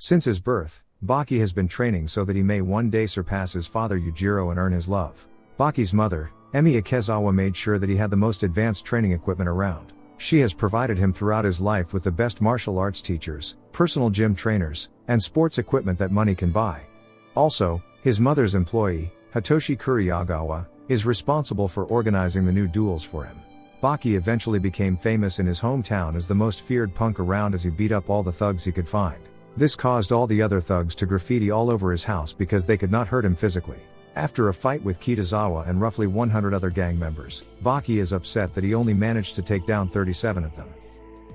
Since his birth, Baki has been training so that he may one day surpass his father Yujiro and earn his love. Baki's mother, Emi Akezawa, made sure that he had the most advanced training equipment around. She has provided him throughout his life with the best martial arts teachers, personal gym trainers, and sports equipment that money can buy. Also, his mother's employee, Hitoshi Kuriyagawa, is responsible for organizing the new duels for him. Baki eventually became famous in his hometown as the most feared punk around as he beat up all the thugs he could find. This caused all the other thugs to graffiti all over his house because they could not hurt him physically. After a fight with Kitazawa and roughly 100 other gang members, Baki is upset that he only managed to take down 37 of them.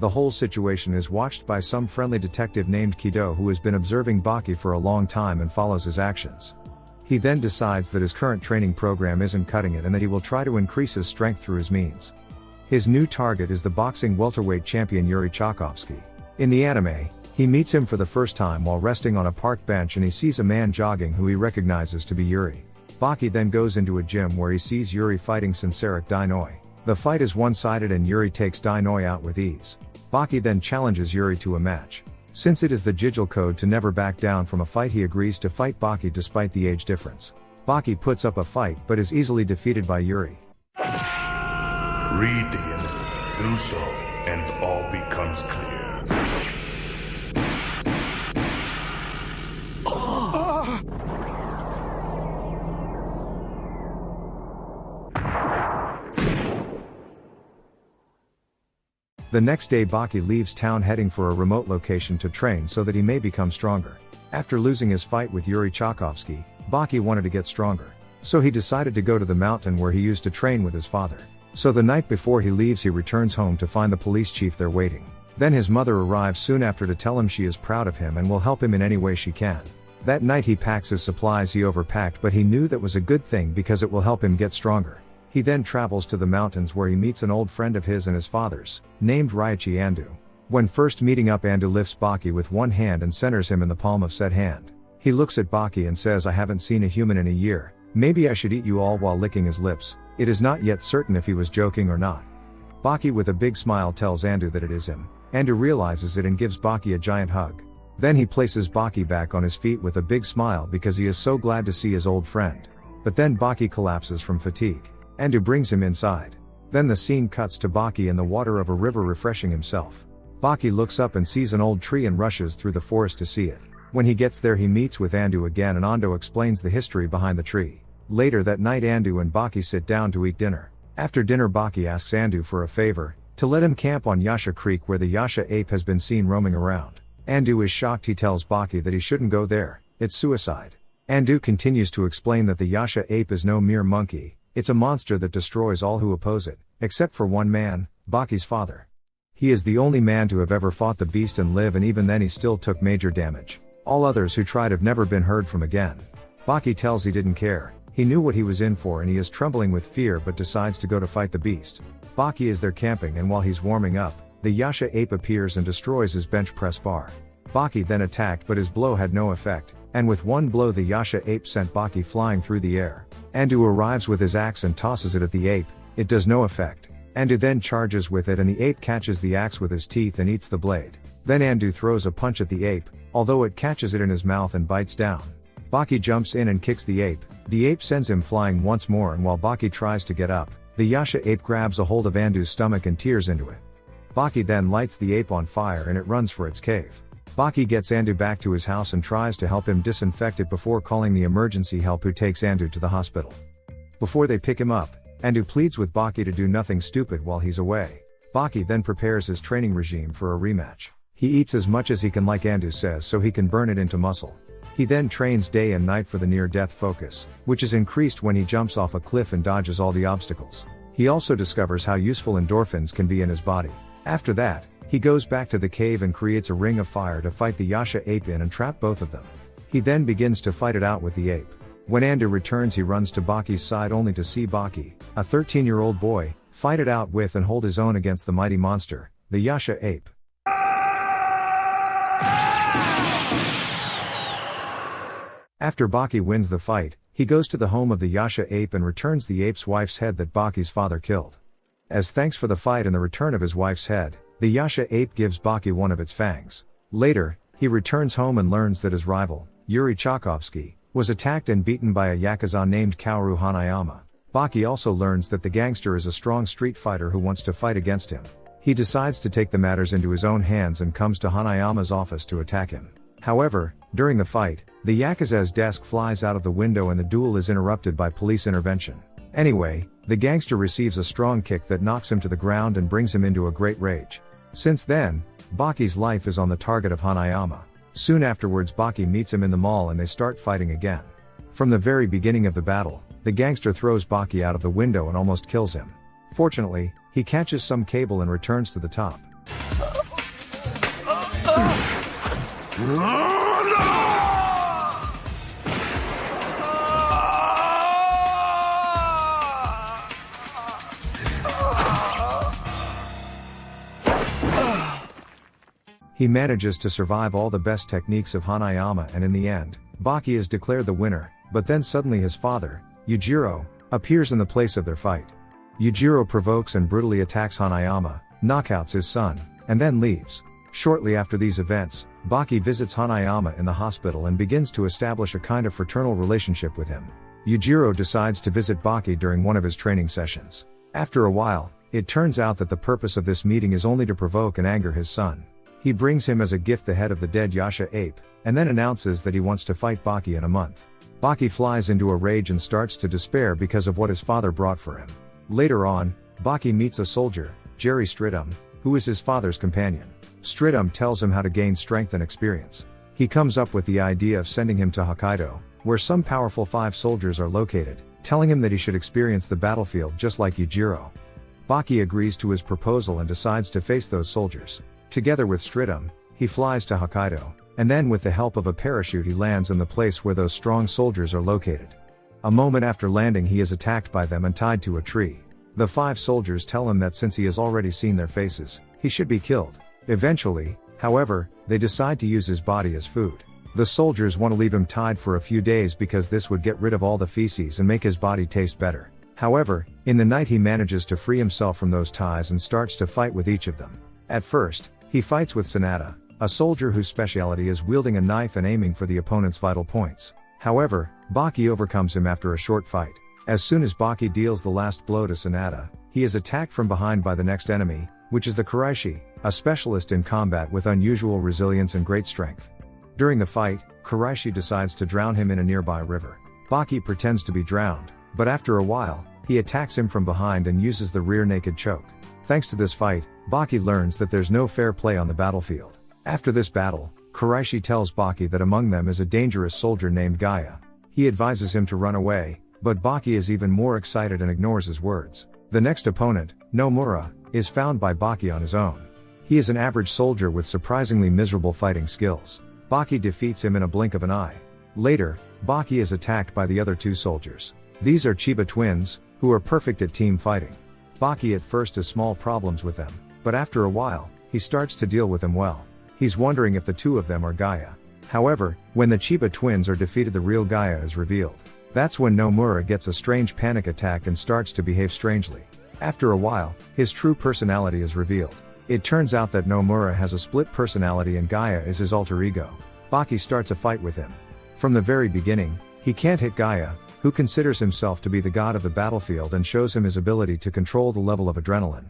The whole situation is watched by some friendly detective named Kido who has been observing Baki for a long time and follows his actions. He then decides that his current training program isn't cutting it and that he will try to increase his strength through his means. His new target is the boxing welterweight champion Yuri Tchaikovsky. In the anime, he meets him for the first time while resting on a park bench and he sees a man jogging who he recognizes to be Yuri. Baki then goes into a gym where he sees Yuri fighting Sinceric Dainoi. The fight is one-sided and Yuri takes Dainoi out with ease. Baki then challenges Yuri to a match. Since it is the Jijil code to never back down from a fight, he agrees to fight Baki despite the age difference. Baki puts up a fight but is easily defeated by Yuri. Read the enemy, do so, and all becomes clear. The next day Baki leaves town heading for a remote location to train so that he may become stronger. After losing his fight with Yuri Tchaikovsky, Baki wanted to get stronger. So he decided to go to the mountain where he used to train with his father. So the night before he leaves he returns home to find the police chief there waiting. Then his mother arrives soon after to tell him she is proud of him and will help him in any way she can. That night he packs his supplies he overpacked, but he knew that was a good thing because it will help him get stronger. He then travels to the mountains where he meets an old friend of his and his father's, named Raichi Andu. When first meeting up, Andu lifts Baki with one hand and centers him in the palm of said hand. He looks at Baki and says, "I haven't seen a human in a year, maybe I should eat you all," while licking his lips. It is not yet certain if he was joking or not. Baki with a big smile tells Andu that it is him. Andu realizes it and gives Baki a giant hug. Then he places Baki back on his feet with a big smile because he is so glad to see his old friend. But then Baki collapses from fatigue. Andu brings him inside. Then the scene cuts to Baki in the water of a river refreshing himself. Baki looks up and sees an old tree and rushes through the forest to see it. When he gets there he meets with Andu again and Andu explains the history behind the tree. Later that night Andu and Baki sit down to eat dinner. After dinner Baki asks Andu for a favor, to let him camp on Yasha Creek where the Yasha ape has been seen roaming around. Andu is shocked. He tells Baki that he shouldn't go there, it's suicide. Andu continues to explain that the Yasha ape is no mere monkey, it's a monster that destroys all who oppose it, except for one man, Baki's father. He is the only man to have ever fought the beast and live, and even then he still took major damage. All others who tried have never been heard from again. Baki tells he didn't care, he knew what he was in for and he is trembling with fear but decides to go to fight the beast. Baki is there camping and while he's warming up, the Yasha ape appears and destroys his bench press bar. Baki then attacked but his blow had no effect, and with one blow the Yasha ape sent Baki flying through the air. Andu arrives with his axe and tosses it at the ape, it does no effect. Andu then charges with it and the ape catches the axe with his teeth and eats the blade. Then Andu throws a punch at the ape, although it catches it in his mouth and bites down. Baki jumps in and kicks the ape sends him flying once more, and while Baki tries to get up, the Yasha ape grabs a hold of Andu's stomach and tears into it. Baki then lights the ape on fire and it runs for its cave. Baki gets Andu back to his house and tries to help him disinfect it before calling the emergency help who takes Andu to the hospital. Before they pick him up, Andu pleads with Baki to do nothing stupid while he's away. Baki then prepares his training regime for a rematch. He eats as much as he can like Andu says so he can burn it into muscle. He then trains day and night for the near-death focus, which is increased when he jumps off a cliff and dodges all the obstacles. He also discovers how useful endorphins can be in his body. After that, he goes back to the cave and creates a ring of fire to fight the Yasha ape in and trap both of them. He then begins to fight it out with the ape. When Andu returns he runs to Baki's side only to see Baki, a 13-year-old boy, fight it out with and hold his own against the mighty monster, the Yasha ape. After Baki wins the fight, he goes to the home of the Yasha ape and returns the ape's wife's head that Baki's father killed. As thanks for the fight and the return of his wife's head, the Yasha ape gives Baki one of its fangs. Later, He returns home and learns that his rival, Yuri Tchaikovsky, was attacked and beaten by a Yakuza named Kaoru Hanayama. Baki also learns that the gangster is a strong street fighter who wants to fight against him. He decides to take the matters into his own hands and comes to Hanayama's office to attack him. However, during the fight, the Yakuza's desk flies out of the window and the duel is interrupted by police intervention. Anyway, the gangster receives a strong kick that knocks him to the ground and brings him into a great rage. Since then, Baki's life is on the target of Hanayama. Soon afterwards Baki meets him in the mall and they start fighting again. From the very beginning of the battle, the gangster throws Baki out of the window and almost kills him. Fortunately, he catches some cable and returns to the top. He manages to survive all the best techniques of Hanayama and in the end, Baki is declared the winner, but then suddenly his father, Yujiro, appears in the place of their fight. Yujiro provokes and brutally attacks Hanayama, knockouts his son, and then leaves. Shortly after these events, Baki visits Hanayama in the hospital and begins to establish a kind of fraternal relationship with him. Yujiro decides to visit Baki during one of his training sessions. After a while, it turns out that the purpose of this meeting is only to provoke and anger his son. He brings him as a gift the head of the dead Yasha ape, and then announces that he wants to fight Baki in a month. Baki flies into a rage and starts to despair because of what his father brought for him. Later on, Baki meets a soldier, Jerry Stridham, who is his father's companion. Stridham tells him how to gain strength and experience. He comes up with the idea of sending him to Hokkaido, where some powerful 5 soldiers are located, telling him that he should experience the battlefield just like Yujiro. Baki agrees to his proposal and decides to face those soldiers. Together with Stridham, he flies to Hokkaido, and then with the help of a parachute he lands in the place where those strong soldiers are located. A moment after landing he is attacked by them and tied to a tree. The 5 soldiers tell him that since he has already seen their faces, he should be killed. Eventually, however, they decide to use his body as food. The soldiers want to leave him tied for a few days because this would get rid of all the feces and make his body taste better. However, in the night he manages to free himself from those ties and starts to fight with each of them. At first, he fights with Sanada, a soldier whose specialty is wielding a knife and aiming for the opponent's vital points. However, Baki overcomes him after a short fight. As soon as Baki deals the last blow to Sanada, he is attacked from behind by the next enemy, which is the Kuraishi, a specialist in combat with unusual resilience and great strength. During the fight, Kuraishi decides to drown him in a nearby river. Baki pretends to be drowned, but after a while, he attacks him from behind and uses the rear naked choke. Thanks to this fight, Baki learns that there's no fair play on the battlefield. After this battle, Kuraishi tells Baki that among them is a dangerous soldier named Gaia. He advises him to run away, but Baki is even more excited and ignores his words. The next opponent, Nomura, is found by Baki on his own. He is an average soldier with surprisingly miserable fighting skills. Baki defeats him in a blink of an eye. Later, Baki is attacked by the other 2 soldiers. These are Chiba twins, who are perfect at team fighting. Baki at first has small problems with them, but after a while, he starts to deal with them well. He's wondering if the 2 of them are Gaia. However, when the Chiba twins are defeated the real Gaia is revealed. That's when Nomura gets a strange panic attack and starts to behave strangely. After a while, his true personality is revealed. It turns out that Nomura has a split personality and Gaia is his alter ego. Baki starts a fight with him. From the very beginning, he can't hit Gaia, who considers himself to be the god of the battlefield and shows him his ability to control the level of adrenaline.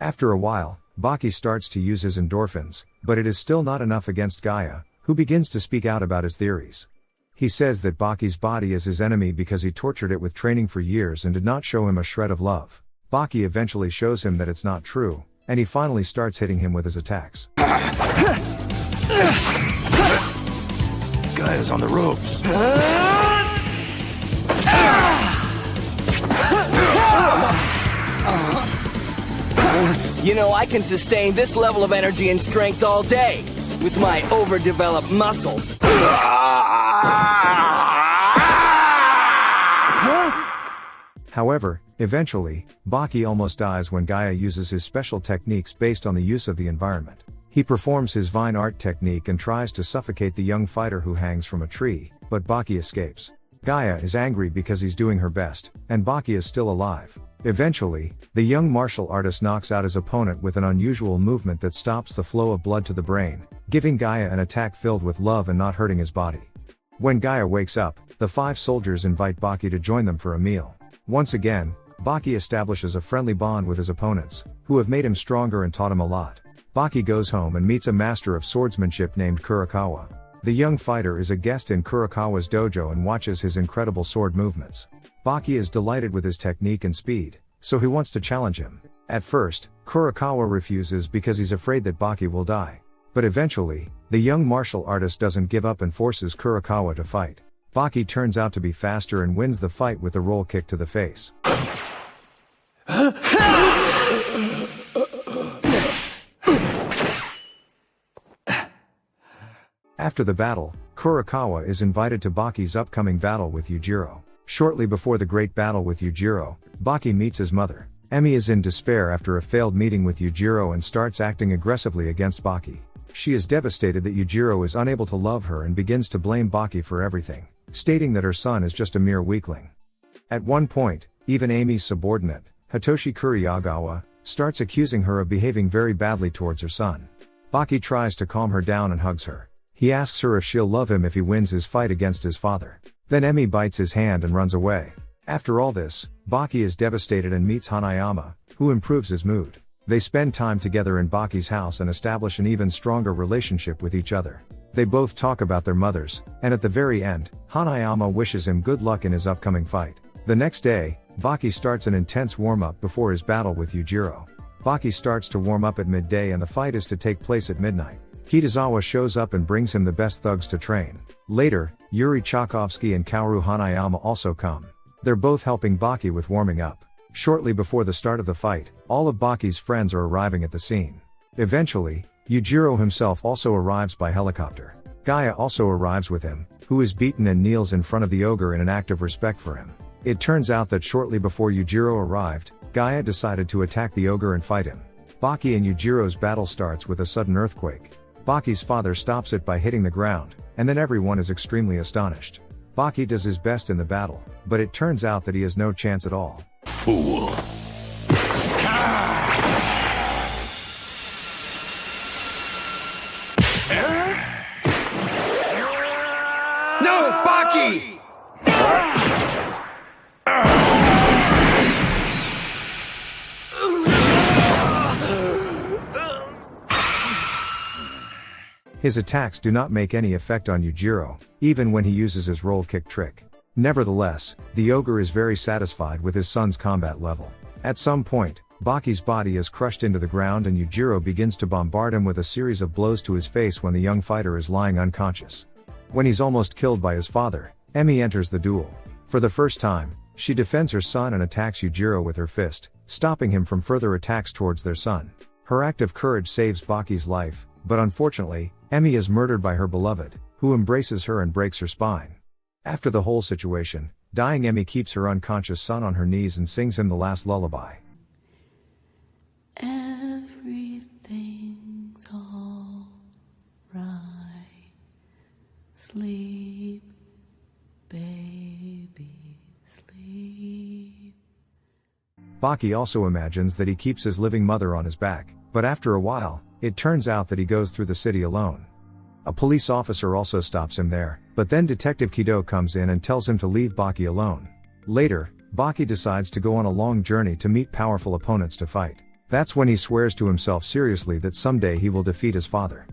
After a while, Baki starts to use his endorphins, but it is still not enough against Gaia, who begins to speak out about his theories. He says that Baki's body is his enemy because he tortured it with training for years and did not show him a shred of love. Baki eventually shows him that it's not true, and he finally starts hitting him with his attacks. Gaia's on the ropes. You know, I can sustain this level of energy and strength all day, with my overdeveloped muscles. However, eventually, Baki almost dies when Gaia uses his special techniques based on the use of the environment. He performs his vine art technique and tries to suffocate the young fighter who hangs from a tree, but Baki escapes. Gaia is angry because he's doing her best, and Baki is still alive. Eventually, the young martial artist knocks out his opponent with an unusual movement that stops the flow of blood to the brain. giving Gaia an attack filled with love and not hurting his body. When Gaia wakes up, the 5 soldiers invite Baki to join them for a meal. Once again, Baki establishes a friendly bond with his opponents, who have made him stronger and taught him a lot. Baki goes home and meets a master of swordsmanship named Kurakawa. The young fighter is a guest in Kurakawa's dojo and watches his incredible sword movements. Baki is delighted with his technique and speed, so he wants to challenge him. At first, Kurakawa refuses because he's afraid that Baki will die. But eventually, the young martial artist doesn't give up and forces Kurakawa to fight. Baki turns out to be faster and wins the fight with a roll kick to the face. After the battle, Kurakawa is invited to Baki's upcoming battle with Yujiro. Shortly before the great battle with Yujiro, Baki meets his mother. Emi is in despair after a failed meeting with Yujiro and starts acting aggressively against Baki. She is devastated that Yujiro is unable to love her and begins to blame Baki for everything, stating that her son is just a mere weakling. At one point, even Emi's subordinate, Hitoshi Kuriyagawa, starts accusing her of behaving very badly towards her son. Baki tries to calm her down and hugs her. He asks her if she'll love him if he wins his fight against his father. Then Emi bites his hand and runs away. After all this, Baki is devastated and meets Hanayama, who improves his mood. They spend time together in Baki's house and establish an even stronger relationship with each other. They both talk about their mothers, and at the very end, Hanayama wishes him good luck in his upcoming fight. The next day, Baki starts an intense warm-up before his battle with Yujiro. Baki starts to warm up at midday and the fight is to take place at midnight. Kitazawa shows up and brings him the best thugs to train. Later, Yuri Tchaikovsky and Kaoru Hanayama also come. They're both helping Baki with warming up. Shortly before the start of the fight, all of Baki's friends are arriving at the scene. Eventually, Yujiro himself also arrives by helicopter. Gaia also arrives with him, who is beaten and kneels in front of the ogre in an act of respect for him. It turns out that shortly before Yujiro arrived, Gaia decided to attack the ogre and fight him. Baki and Yujiro's battle starts with a sudden earthquake. Baki's father stops it by hitting the ground, and then everyone is extremely astonished. Baki does his best in the battle, but it turns out that he has no chance at all. Fool. No, Baki! His attacks do not make any effect on Yujiro, even when he uses his roll kick trick. Nevertheless, the ogre is very satisfied with his son's combat level. At some point, Baki's body is crushed into the ground and Yujiro begins to bombard him with a series of blows to his face when the young fighter is lying unconscious. When he's almost killed by his father, Emi enters the duel. For the first time, she defends her son and attacks Yujiro with her fist, stopping him from further attacks towards their son. Her act of courage saves Baki's life, but unfortunately, Emi is murdered by her beloved, who embraces her and breaks her spine. After the whole situation, dying Emi keeps her unconscious son on her knees and sings him the last lullaby. Everything's all right. Sleep, baby, sleep. Baki also imagines that he keeps his living mother on his back, but after a while, it turns out that he goes through the city alone. A police officer also stops him there, but then Detective Kido comes in and tells him to leave Baki alone. Later, Baki decides to go on a long journey to meet powerful opponents to fight. That's when he swears to himself seriously that someday he will defeat his father.